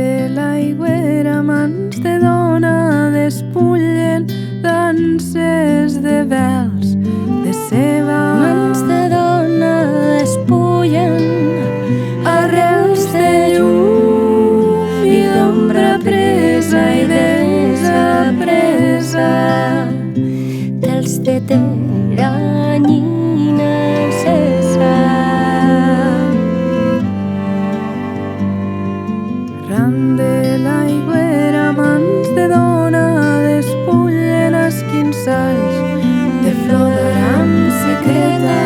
de l'aigüera mans de dona despullen danses de vels de ceba. Mans de dona despullen arrels de llum i d'ombra presa i desapresa dels de teranyina encesa. Ran de l'aigüera mans de dona despullen esquinçalls de flor d'aram secreta.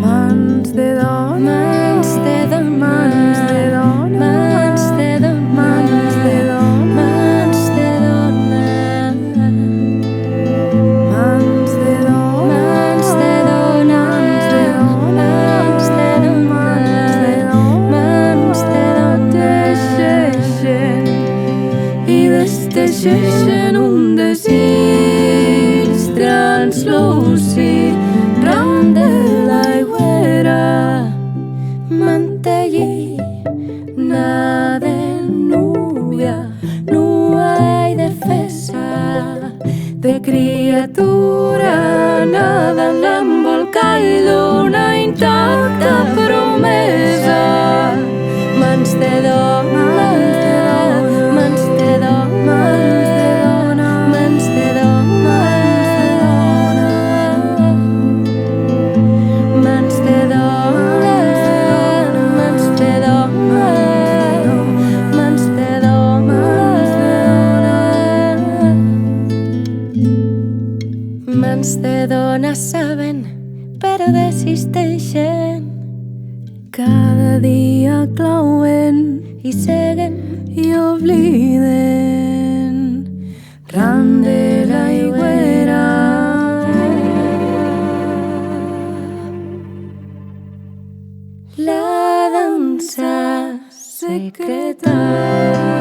Mans de dona, Mans de dona, mans de dona, mans de dona, mans de dona, mans de dona, mans de dona, mans de dona, mans de dona, mans de dona, teixeixen i desteixeixen un desig translúcid. Ran de l'aigüera mantellina de núvia, nua i de fessa, de criatura nada en l'embolcall d'una intacta promesa. mans de dona, mans de dona, mans de dona, mans de dona, mans de dona, mans de dona, mans de dona saben però desisteixen Cada dia clauen i seguen i obliden. Ran de l'aigüera la dansa secreta.